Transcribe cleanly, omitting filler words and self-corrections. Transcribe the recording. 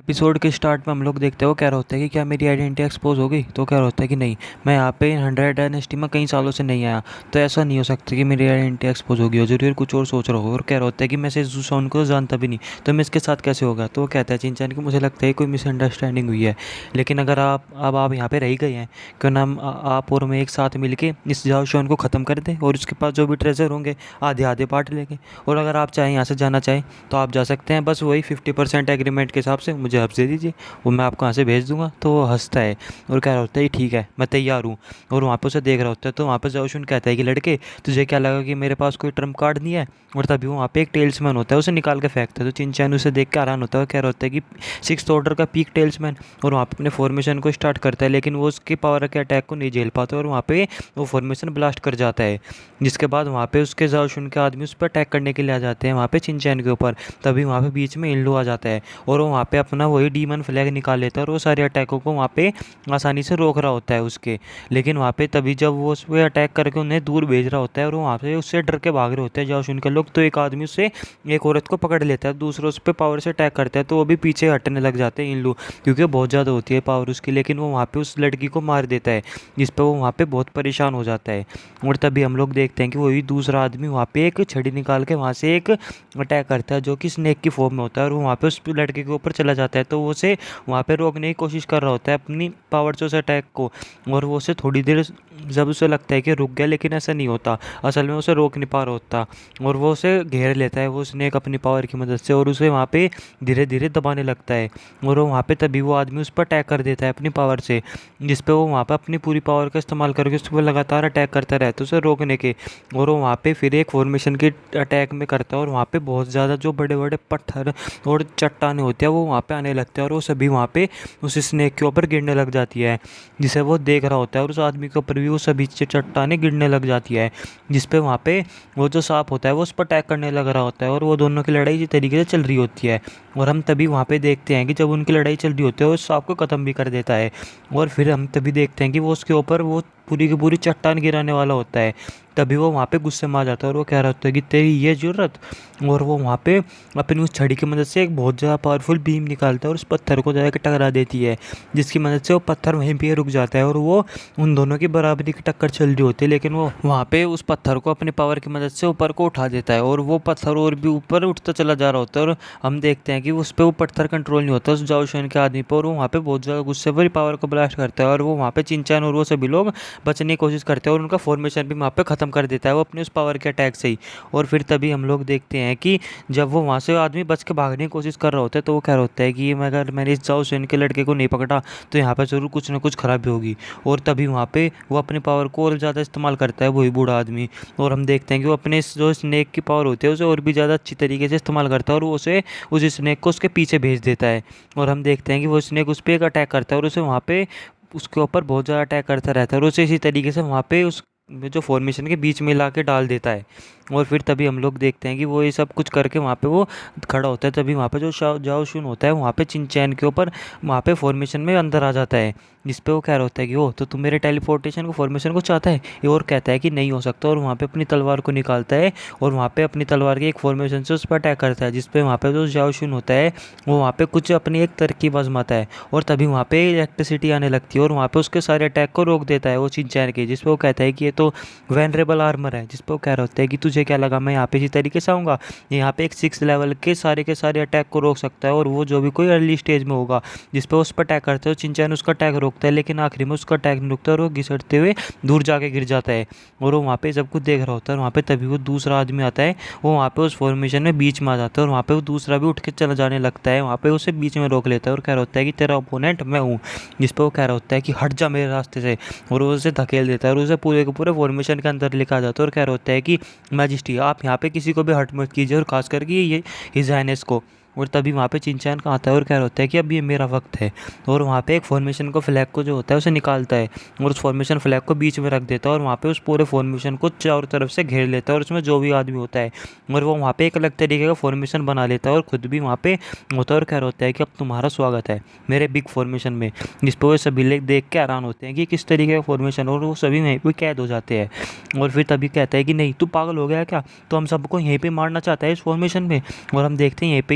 Episode के start में हम लोग देखते हैं वो कह रहा होता है कि क्या मेरी आइडेंटिटी एक्सपोज हो गई, तो कह रहा होता है कि नहीं, मैं यहाँ पे 100 डायनेस्टी में कई सालों से नहीं आया, तो ऐसा नहीं हो सकता कि मेरी आइडेंटिटी एक्सपोज होगी, और जरूर कुछ और सोच रहा हो। और कह रहा होता है कि मैं से जूसॉन को जानता भी नहीं, तो मैं इसके साथ कैसे होगा। तो वो कहता है चिंचान कि मुझे लगता है कोई मिसअंडरस्टैंडिंग हुई है, लेकिन अगर आप यहाँ पे रह गए हैं, क्यों ना आप और मैं एक साथ मिलके इस जाओ शॉन को ख़त्म कर दें, और उसके पास जो भी ट्रेजर होंगे आधे आधे पार्ट लेंगे। और अगर आप चाहें यहाँ से जाना चाहें तो आप जा सकते हैं, बस वही 50% एग्रीमेंट के हिसाब से मुझे हफ्स दे दीजिए, वो मैं आपको यहाँ से भेज दूंगा। तो वो हंसता है और कह रहा होता है ठीक है, मैं तैयार हूँ। और वहाँ पे उसे देख रहा होता है, तो वहाँ पे जाओशुन कहता है कि लड़के, तुझे क्या लगा कि मेरे पास कोई ट्रम्प कार्ड नहीं है। और तभी वहाँ पे एक टेल्समैन होता है, उसे निकाल के फेंकता है। तो चिंचैन उसे देख के हैरान होता है, कह रहा होता है कि 6th ऑर्डर का पीक टेल्समैन। और वहाँ पे अपने फॉर्मेशन को स्टार्ट करता है, लेकिन वो उसकी पावर के अटैक को नहीं झेल पाता, और वहाँ पे वो फॉर्मेशन ब्लास्ट कर जाता है। जिसके बाद वहाँ पे उसके जाओशुन के आदमी उस पर अटैक करने के लिए आ जाते हैं, वहाँ पे चिंचैन के ऊपर। तभी वहाँ पे बीच में इल्लू आ जाता है, और वो वहाँ पे अपना वही डीमन फ्लैग निकाल लेता है, और वो सारे अटैकों को वहाँ पे आसानी से रोक रहा होता है उसके। लेकिन वहाँ पे तभी जब वो उस पर अटैक करके उन्हें दूर भेज रहा होता है, और वो वहाँ से उससे डर के भाग रहे होते हैं जाओशुन के लोग, तो एक आदमी उससे एक औरत को पकड़ लेता है, दूसरा उस पर पावर से अटैक करता है, तो वो भी पीछे हटने लग जाते हैं इल्लू, क्योंकि बहुत ज़्यादा होती है पावर उसकी। लेकिन वो वहाँ पे उस लड़की को मार देता है, जिस पर वो वहाँ पे बहुत परेशान हो जाता है। और तभी हम लोग देखते हैं कि वही दूसरा आदमी वहाँ पे एक छड़ी निकाल के वहाँ से एक अटैक करता है, जो कि स्नेक की फॉर्म में होता है, और वो वहाँ पे उस लड़के के ऊपर चला जाता है। तो वो उसे वहाँ पे रोकने की कोशिश कर रहा होता है अपनी पावर से उस अटैक को, और वो उसे थोड़ी देर जब उसे लगता है कि रुक गया, लेकिन ऐसा नहीं होता, असल में उसे रोक नहीं पा रहा होता, और वो उसे घेर लेता है वो स्नेक अपनी पावर की मदद से, और उसे वहाँ पे धीरे धीरे दबाने लगता है। और वो वहाँ पे तभी वो आदमी उस पर अटैक कर देता है अपनी पावर से, जिस पे वो वहाँ पे अपनी पूरी पावर का इस्तेमाल करके उस पर लगातार अटैक करता रहता है उसे रोकने के। और वो वहाँ पे फिर एक फॉर्मेशन के अटैक में करता है, और वहाँ पे बहुत ज़्यादा जो बड़े बड़े पत्थर और चट्टाने होते हैं वो वहाँ पे आने लगते हैं, और वो सभी वहाँ पे उस स्नेक के ऊपर गिरने लग जाती है, जिसे वो देख रहा होता है। और उस आदमी के ऊपर भी वो सभी चट्टाने गिरने लग जाती है, जिस पे वहाँ पे वो जो सांप होता है वो उस पर अटैक करने लग रहा होता है, और वो दोनों की लड़ाई इसी तरीके से चल रही होती है। और हम तभी वहाँ पे देखते हैं कि जब उनकी लड़ाई चल रही होती है वो उस सांप को ख़त्म भी कर देता है। और फिर हम तभी देखते हैं कि वो उसके ऊपर वो पूरी की पूरी चट्टान गिराने वाला होता है। तभी वो वहाँ पे गुस्से में आ जाता है, और वो कह रहा होता है कि तेरी ये जरूरत। और वो वहाँ पे अपनी उस छड़ी की मदद से एक बहुत ज़्यादा पावरफुल बीम निकालता है, और उस पत्थर को जाकर टकरा देती है, जिसकी मदद से वो पत्थर वहीं पे रुक जाता है, और वो उन दोनों की बराबरी की टक्कर चल रही होती है। लेकिन वो वहाँ पे उस पत्थर को अपनी पावर की मदद से ऊपर को उठा देता है, और वो पत्थर और भी ऊपर उठता चला जा रहा होता है। और हम देखते हैं कि उस पर वो पत्थर कंट्रोल नहीं होता उस जाओशुन के आदमी पर, और वो वहाँ पे बहुत ज़्यादा गुस्से पर पावर को ब्लास्ट करता है, और वो वहाँ पे चिंचान और वो सभी लोग बचने की कोशिश करते हैं, और उनका फॉर्मेशन भी वहाँ पे ख़त्म कर देता है वो अपने उस पावर के अटैक से ही। और फिर तभी हम लोग देखते हैं कि जब वो वहाँ से आदमी बच के भागने की कोशिश कर रहा होता है, तो वो कह रहा होता है कि अगर मैंने इस जाओ सेन के लड़के को नहीं पकड़ा तो यहाँ पर ज़रूर कुछ ना कुछ खराबी होगी। और तभी वहाँ पे वो अपनी पावर को और ज़्यादा इस्तेमाल करता है वही बूढ़ा आदमी, और हम देखते हैं कि वो अपने जो स्नेक की पावर होती है उसे और भी ज़्यादा अच्छी तरीके से इस्तेमाल करता है, और वो उसे उस स्नेक को उसके पीछे भेज देता है। और हम देखते हैं कि वो स्नेक उस पर एक अटैक करता है, और उसे वहाँ पे उसके ऊपर बहुत ज़्यादा अटैक करता रहता है, और उसे इसी तरीके से वहाँ पे उस जो फॉर्मेशन के बीच में ला के डाल देता है। और फिर तभी हम लोग देखते हैं कि वो ये सब कुछ करके वहाँ पे वो खड़ा होता है। तभी वहाँ पे जो जाओशुन होता है वहाँ पे चिंचैन के ऊपर वहाँ पे फॉर्मेशन में अंदर आ जाता है, जिस पे वो कह रहा होता है कि ओ तो तुम मेरे टेलीपोर्टेशन को फॉर्मेशन को चाहता है। ये और कहता है कि नहीं हो सकता, और वहाँ पे अपनी तलवार को निकालता है, और वहाँ पे अपनी तलवार के एक फॉर्मेशन से उस पर अटैक करता है, जिस पे वहाँ पे जो जाओशुन होता है वो वहाँ पे कुछ अपनी एक तरकीब आजमाता है, और तभी वहाँ पे इलेक्ट्रिसिटी आने लगती है, और वहाँ पे उसके सारे अटैक को रोक देता है वो चिंचैन के, जिस पे वो कहता है कि ये तो वेनरेबल आर्मर है। जिस पे वो कह रहा होता है कि तुझे क्या लगा मैं यहाँ पे इसी तरीके से आऊँगा, यहाँ पे एक 6 लेवल के सारे अटैक को रोक सकता है, और वो जो भी कोई अर्ली स्टेज में होगा। जिस पे उस पर अटैक करता है, चिंचैन उसका अटैक रोकता है, लेकिन आखिरी में उसका अटैक नहीं रुकता, और वो घिसटते हुए दूर जाके गिर जाता है। और वो वहाँ पे सब कुछ देख रहा होता है, वहाँ पे तभी वो दूसरा आदमी आता है, वो वहाँ पे उस फॉर्मेशन में बीच में आ जाता है, और वहाँ पे वो दूसरा भी उठ के चला जाने लगता है, वहाँ पे उसे बीच में रोक लेता है, और कह रहा होता है कि तेरा ओपोनेंट मैं हूँ। जिस पे वो कह रहा होता है कि हट जा मेरे रास्ते से, और वो उसे धकेल देता है, और उसे पूरे के पूरे फॉर्मेशन के अंदर लेकर जाता है, और कह रहा होता है कि मैजिस्टी आप यहाँ पे किसी को भी हर्ट मत कीजिए, और खास करके ये हिज हाइनेस को। और तभी वहाँ पे चिंचैन का आता है, और कह रहा होता है कि अब ये मेरा वक्त है, और वहाँ पे एक फॉर्मेशन को फ्लैग को जो होता है उसे निकालता है, और उस फॉर्मेशन फ्लैग को बीच में रख देता है, और वहाँ पे उस पूरे फॉर्मेशन को चारों तरफ से घेर लेता है, और उसमें जो भी आदमी होता है और वो वहाँ पे एक अलग तरीके का फॉर्मेशन बना लेता है, और खुद भी वहाँ पे होता है, और कह रहा होता है कि अब तुम्हारा स्वागत है मेरे बिग फॉर्मेशन में। जिस पर वो सभी लोग देख के हैरान होते हैं कि किस तरीके का फॉर्मेशन, और वो सभी वहीं पर कैद हो जाते हैं। और फिर तभी कहता है कि नहीं तू पागल हो गया क्या, तो हम सबको यहीं पर मारना चाहता है इस फॉर्मेशन में। और हम देखते हैं यहीं पर